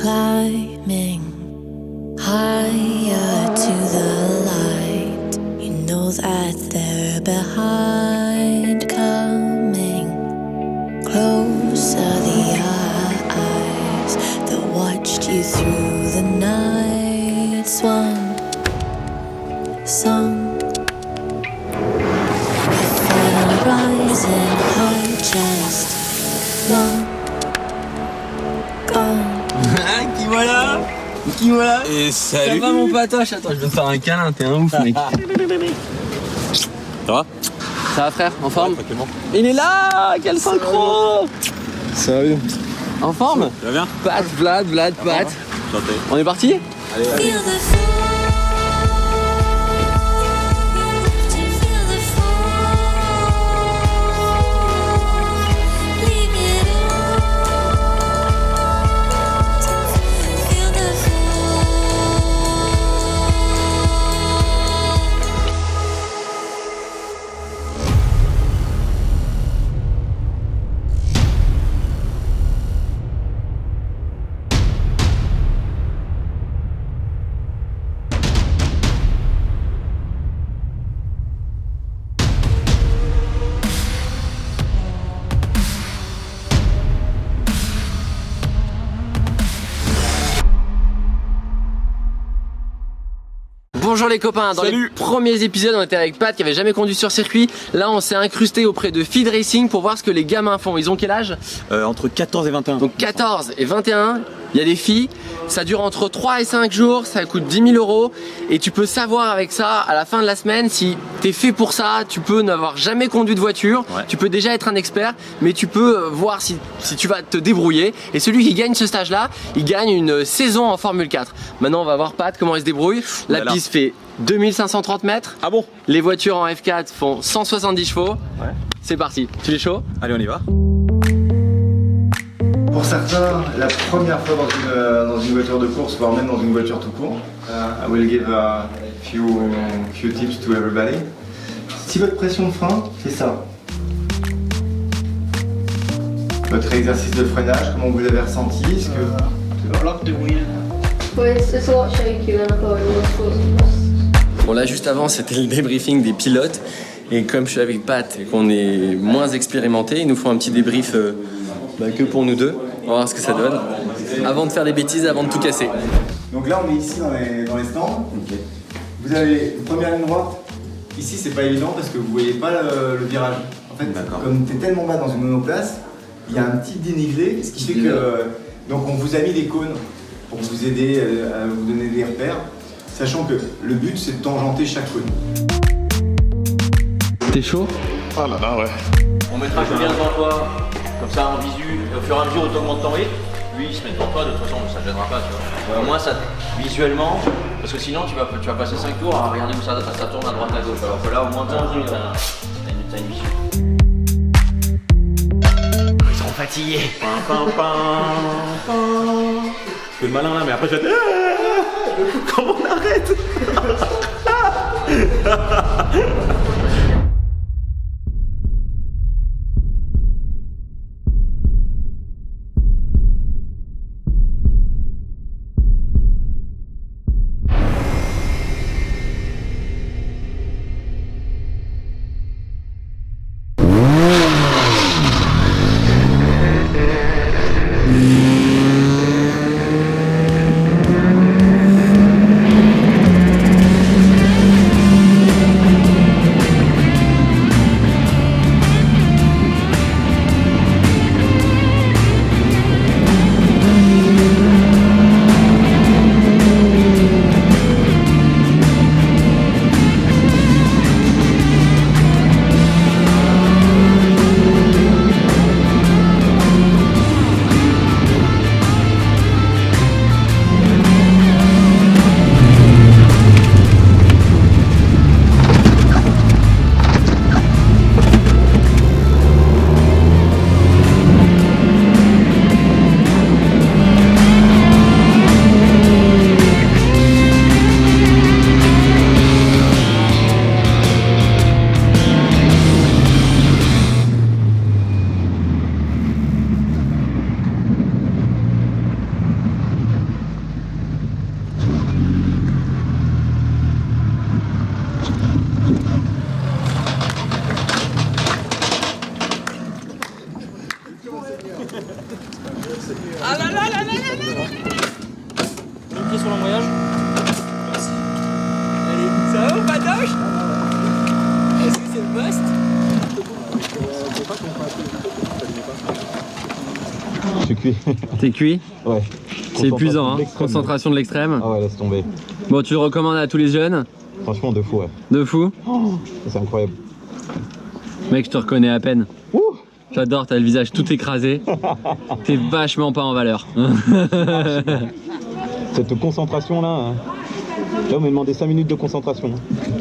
Climbing higher to the light, you know that they're behind. Coming closer, the eyes that watched you through the night. Swan song, the final rising, her chest long gone. Qui voilà. Et salut. Ça va mon patoche? Attends, je vais te faire un câlin, t'es un ouf mec. Ça va? Ça va frère, en forme? Ouais, tranquillement. Il est là, quel synchro! Salut. En forme? Tu vas bien? Pat, Vlad, Pat. Santé. On est parti? Allez, allez. Feel the fall. Feel the fall. Leave it all. Feel the fall. Bonjour les copains, dans Salut. les premiers épisodes on était avec Pat qui avait jamais conduit sur circuit. Là on s'est incrusté auprès de Feed Racing pour voir ce que les gamins font. Ils ont quel âge? Entre 14 et 21. Donc 14 et 21, il y a des filles, ça dure entre 3 et 5 jours, ça coûte 10 000 € et tu peux savoir avec ça à la fin de la semaine si t'es fait pour ça. Tu peux n'avoir jamais conduit de voiture, Ouais. tu peux déjà être un expert, mais tu peux voir si tu vas te débrouiller. Et celui qui gagne ce stage là, il gagne une saison en Formule 4. Maintenant on va voir Pat comment il se débrouille. La Oulala. piste fait 2530 mètres, Ah bon? les voitures en F4 font 170 chevaux. Ouais. C'est parti, tu es chaud? Allez, on y va. Pour certains, la première fois dans une voiture de course, voire même dans une voiture tout court, I will give a few tips to everybody. Si votre pression de frein fait ça, votre exercice de freinage, comment vous l'avez ressenti? Est-ce que Lock the wheel. Well, it's a lot shaky when I thought it was. Bon là juste avant c'était le débriefing des pilotes et comme je suis avec Pat et qu'on est moins expérimenté, ils nous font un petit débrief que pour nous deux. On va voir ce que ça donne. Avant de faire des bêtises, avant de tout casser. Donc là, on est ici dans les stands. Vous avez une première ligne droite. Ici, c'est pas évident parce que vous voyez pas le virage. En fait, comme tu es tellement bas dans une monoplace, il y a un petit dénivelé, ce qui fait que donc on vous a mis des cônes pour vous aider à vous donner des repères, sachant que le but c'est de tangenter chaque cône. T'es chaud? Oh là là, ouais. On mettra Julien devant toi, comme ça en visu, et au fur et à mesure où tu augmentes ton rythme, lui il se met devant toi, de toute façon ça ne gênera pas, tu vois. Au moins ça, visuellement, parce que sinon tu vas passer 5 tours à regarder où ça tourne à droite à gauche, alors que là au moins t'as une visu. Ils seront fatigués. Je fais le malin là, mais après je vais. Comment on arrête? sur l'embrayage. Merci. Allez, ça va ou Patoche? Est-ce que c'est le must? Je suis cuit. T'es cuit? Ouais. C'est épuisant, hein. Concentration de l'extrême. Ah ouais, laisse tomber. Bon, tu le recommandes à tous les jeunes? Franchement, de fou, ouais. De fou? C'est incroyable. Mec, je te reconnais à peine. J'adore, t'as le visage tout écrasé. T'es vachement pas en valeur. Cette concentration là. Hein. Là, on m'a demandé 5 minutes de concentration.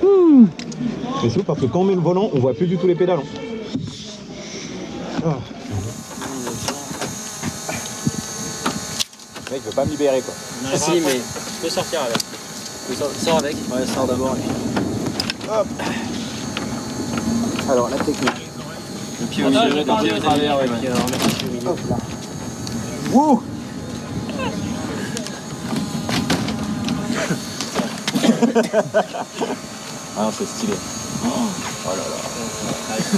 Mais c'est ouf parce que quand on met le volant, on voit plus du tout les pédales. Ah. Mec, je veux pas me libérer quoi. Si, mais. Je peux sortir avec. Sors avec. Ouais, sors d'abord. Hop. Alors, la technique. Le pied au milieu, le pied au travers, ouais. Hop là. Wouh. Ah non, c'est stylé. Oh là là.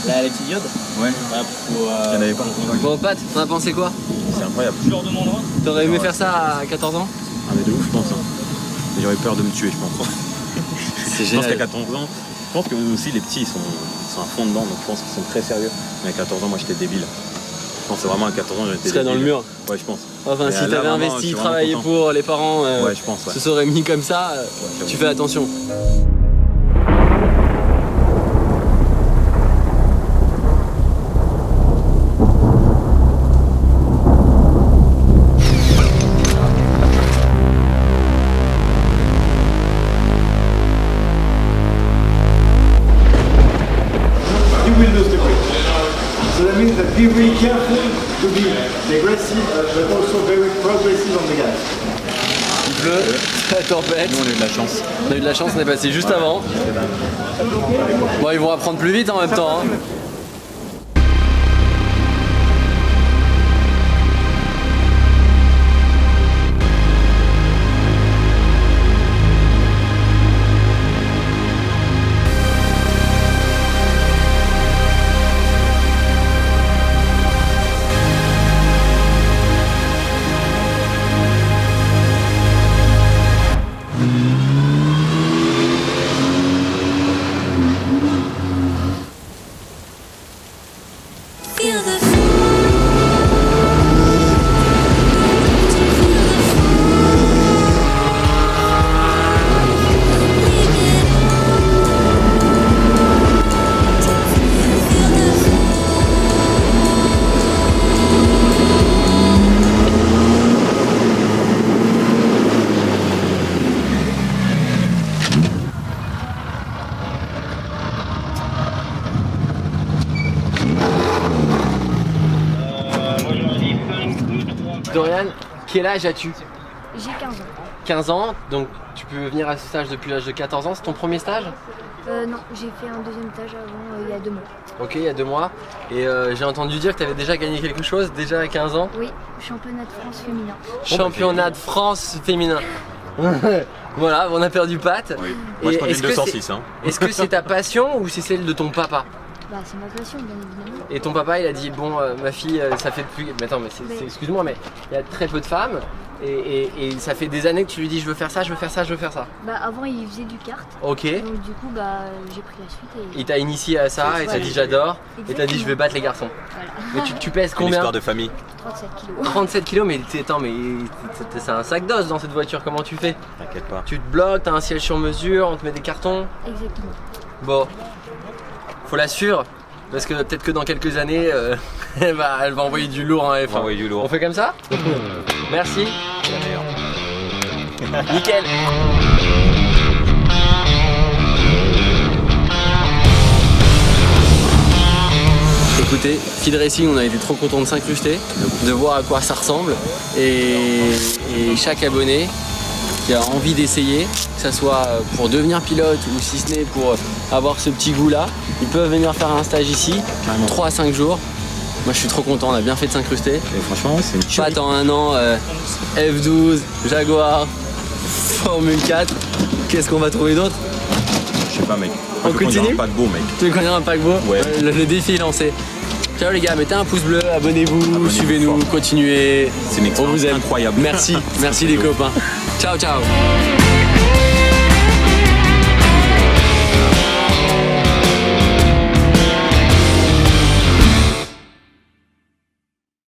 Là, les petits diodes? Ouais. Faut, Il y en avait pas. Bon, Pat, t'en as pensé quoi? C'est incroyable. je leur demande droit. T'aurais aimé faire ça à 14 ans? Ah mais de ouf, je pense. Hein. Mais j'aurais peur de me tuer, je pense. C'est Je pense qu'à 14 ans, je pense que aussi les petits ils sont à fond dedans, donc je pense qu'ils sont très sérieux. Mais à 14 ans, moi j'étais débile. Je pense que vraiment à 14 ans, j'étais Tu serais dans le mur. Ouais, je pense. Enfin, Mais si là, t'avais vraiment, je investi, suis travaillé vraiment content. pour les parents, Ouais, je pense, ouais. se seraient mis comme ça, tu fais attention. You will lose the grip. So that means that be very careful to be aggressive but also very progressive on the gas. Il pleut, la tempête. Nous on a eu de la chance. On a eu de la chance, on est passé juste avant. Bon, ils vont apprendre plus vite en même temps. Hein. Feel the Dorian, quel âge as-tu? J'ai 15 ans. 15 ans, donc tu peux venir à ce stage depuis l'âge de 14 ans, c'est ton premier stage? Non, j'ai fait un deuxième stage avant, il y a 2 mois. Ok, il y a 2 mois. Et j'ai entendu dire que tu avais déjà gagné quelque chose, déjà à 15 ans. Oui, championnat de France féminin. Championnat de France féminin. Voilà, on a perdu Pat. Oui. Moi je Et conduis est-ce une que 206. Hein. Est-ce que c'est ta passion ou c'est celle de ton papa? Bah, c'est ma passion, bien évidemment. Et ton papa il a dit bon ma fille ça fait depuis... Mais attends mais excuse-moi mais il y a très peu de femmes et ça fait des années que tu lui dis je veux faire ça, je veux faire ça, je veux faire ça. Bah, avant, il faisait du kart. Ok. Donc, du coup, bah, j'ai pris la suite et Il t'a initié à ça et t'as dit j'adore et t'as dit je vais battre les garçons. voilà. Mais tu pèses Une combien? histoire de famille. 37 kilos. 37 kilos mais attends mais c'est un sac d'os dans cette voiture, comment tu fais? T'inquiète pas. Tu te bloques, t'as un siège sur mesure, on te met des cartons. Exactement. Bon, faut la suivre parce que peut-être que dans quelques années elle va envoyer du lourd en F1. On va envoyer du lourd. On fait comme ça? Merci. C'est la meilleure. Nickel. Écoutez, Feed Racing, on a été trop contents de s'incruster, de voir à quoi ça ressemble et chaque abonné qui a envie d'essayer, que ce soit pour devenir pilote ou si ce n'est pour avoir ce petit goût là, ils peuvent venir faire un stage ici, 3 à 5 jours. Moi je suis trop content, on a bien fait de s'incruster. Et franchement, c'est une Pas en un an, F12, Jaguar, Formule 4, qu'est-ce qu'on va trouver d'autre? Je sais pas mec. On Je veux conduire continue un paquebot mec. Tu veux conduire un paquebot? Ouais. Le défi est lancé. Ciao les gars, mettez un pouce bleu, abonnez-vous, suivez-nous, fort. continuez. C'est une On vous expérience aime. incroyable. Merci, merci les copains. Ciao ciao.